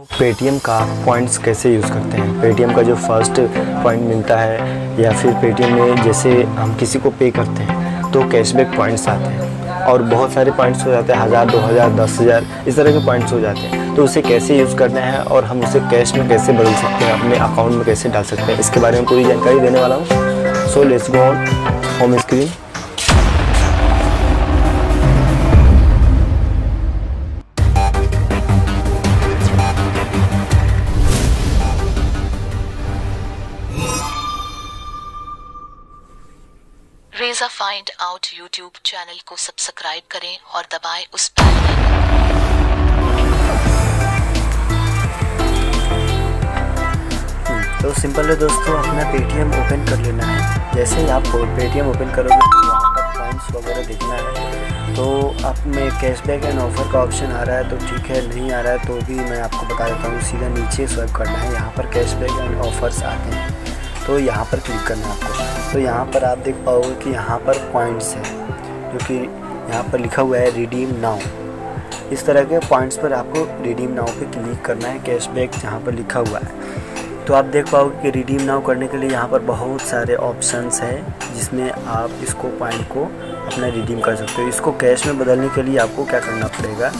Paytm का points कैसे use करते हैं। पेटीएम का जो फर्स्ट पॉइंट मिलता है या फिर पेटीएम में जैसे हम किसी को पे करते हैं तो कैशबैक पॉइंट्स आते हैं और बहुत सारे पॉइंट्स हो जाते हैं, 1000, 2000, 10,000 इस तरह के पॉइंट्स हो जाते हैं। तो उसे कैसे यूज़ करना है और हम उसे कैश में कैसे बदल सकते हैं, अपने अकाउंट में कैसे डाल सकते हैं, इसके बारे में पूरी जानकारी देने वाला हूँ। So let's go on home screen. Reza find out YouTube channel को सब्सक्राइब करें और दबाएं उस बेल आइकन। तो सिंपल है दोस्तों, अपना पेटीएम ओपन कर लेना है। जैसे ही आप पेटीएम ओपन करोगे तो वहाँ पर पॉइंट्स वगैरह देखना है। तो आप में कैशबैक एंड ऑफ़र का ऑप्शन आ रहा है तो ठीक है, नहीं आ रहा है तो भी मैं आपको बता देता हूँ, सीधा नीचे स्वाइप करना है। यहाँ पर कैशबैक एंड ऑफ़र्स आते हैं तो यहाँ पर क्लिक करना है आपको। तो यहाँ पर आप देख पाओगे कि यहाँ पर पॉइंट्स है जो कि यहाँ पर लिखा हुआ है रिडीम नाउ। इस तरह के पॉइंट्स पर आपको रिडीम नाउ पे क्लिक करना है, कैशबैक जहाँ पर लिखा हुआ है। तो आप देख पाओगे कि रिडीम नाउ करने के लिए यहाँ पर बहुत सारे ऑप्शंस हैं जिसमें आप इसको पॉइंट को अपना रिडीम कर सकते हो। इसको कैश में बदलने के लिए आपको क्या करना पड़ेगा,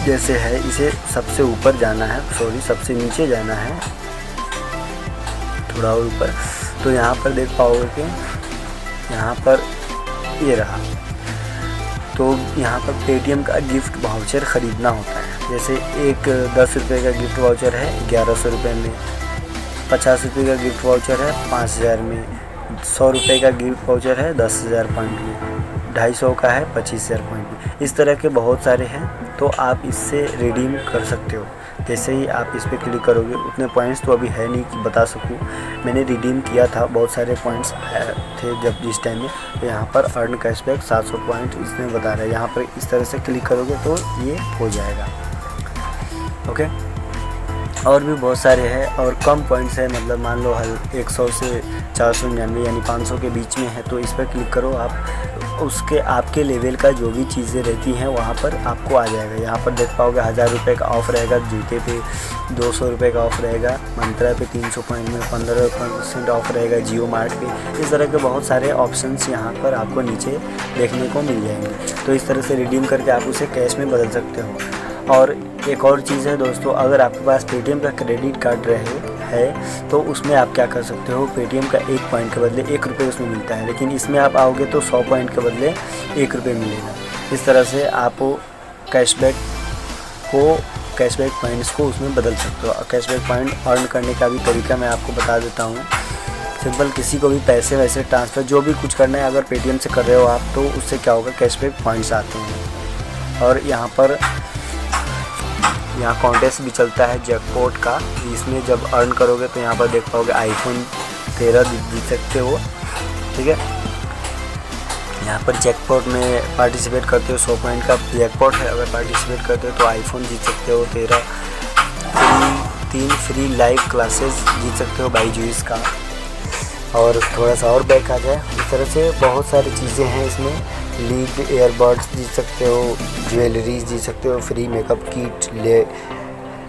जैसे है इसे सबसे ऊपर जाना है, सबसे नीचे जाना है, थोड़ा और ऊपर। तो यहाँ पर देख पाओगे कि यहाँ पर ये रहा। तो यहाँ पर पेटीएम का गिफ्ट वाउचर ख़रीदना होता है। जैसे एक 10 रुपये का गिफ्ट वाउचर है 1100 रुपये में, 50 रुपये का गिफ्ट वाउचर है 5000 में, 100 रुपये का गिफ्ट वाउचर है 10,000 पॉइंट में, 250 का है 25,000 पॉइंट में। इस तरह के बहुत सारे हैं तो आप इससे रिडीम कर सकते हो। जैसे ही आप इस पर क्लिक करोगे, उतने पॉइंट्स तो अभी है नहीं कि बता सकूं, मैंने रिडीम किया था, बहुत सारे पॉइंट्स थे जब जिस टाइम में। तो यहाँ पर अर्न कैशबैक 700 पॉइंट इसमें बता रहा है। यहाँ पर इस तरह से क्लिक करोगे तो ये हो जाएगा। ओके, और भी बहुत सारे हैं और कम पॉइंट्स है, मतलब मान लो 100 से 499 यानी 500 के बीच में है। तो इस पर क्लिक करो आप, उसके आपके लेवल का जो भी चीज़ें रहती हैं वहाँ पर आपको आ जाएगा। यहाँ पर देख पाओगे 1000 रुपये का ऑफ़ रहेगा, जूते पे 200 रुपये का ऑफ़ रहेगा, मंत्रा पे 300 पॉइंट में 15% ऑफ़ रहेगा, जियो मार्ट पे। इस तरह के बहुत सारे ऑप्शंस यहाँ पर आपको नीचे देखने को मिल जाएंगे। तो इस तरह से रिडीम करके आप उसे कैश में बदल सकते हो। और एक और चीज़ है दोस्तों, अगर आपके पास पेटीएम का क्रेडिट कार्ड है तो उसमें आप क्या कर सकते हो, पेटीएम का 1 पॉइंट के बदले 1 रुपये उसमें मिलता है, लेकिन इसमें आप आओगे तो 100 पॉइंट के बदले 1 रुपये मिलेगा। इस तरह से आप कैशबैक पॉइंट्स को उसमें बदल सकते हो। कैशबैक पॉइंट अर्न करने का भी तरीका मैं आपको बता देता हूँ। सिंपल, किसी को भी पैसे वैसे ट्रांसफ़र जो भी कुछ करना है अगर पेटीएम से कर रहे हो आप, तो उससे क्या होगा, कैशबैक पॉइंट्स आते हैं। और यहाँ कॉन्टेस्ट भी चलता है जैकपॉट का, इसमें जब अर्न करोगे तो यहाँ पर देख पाओगे iPhone 13 जीत सकते हो। ठीक है, यहाँ पर जैकपॉट में पार्टिसिपेट करते हो, 100 पॉइंट का जैकपॉट है। अगर पार्टिसिपेट करते हो तो iPhone जीत सकते हो 13, 3 फ्री लाइव क्लासेस जीत सकते हो बाईजूस का। और थोड़ा सा और बैक आ जाए, इस तरह से बहुत सारी चीज़ें हैं इसमें। लीड एयरबड्स जीत सकते हो, ज्वेलरीज जीत सकते हो, फ्री मेकअप किट,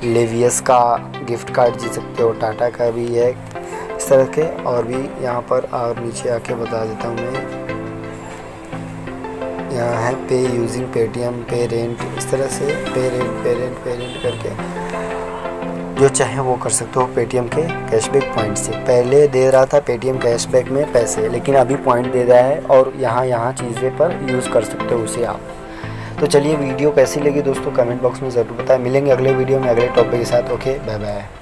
लेवियस का गिफ्ट कार्ड जीत सकते हो, टाटा का भी है, इस तरह के और भी यहाँ पर। और नीचे आके बता देता हूँ मैं, यहाँ है पे यूजिंग पेटीएम, पे रेंट, इस तरह से पे रेंट करके जो चाहे वो कर सकते हो पेटीएम के कैशबैक पॉइंट से। पहले दे रहा था पेटीएम कैशबैक में पैसे, लेकिन अभी पॉइंट दे रहा है और यहाँ चीज़ें पर यूज़ कर सकते हो उसे आप। तो चलिए, वीडियो कैसी लगी दोस्तों कमेंट बॉक्स में ज़रूर बताएं। मिलेंगे अगले वीडियो में अगले टॉपिक के साथ। Okay, bye bye.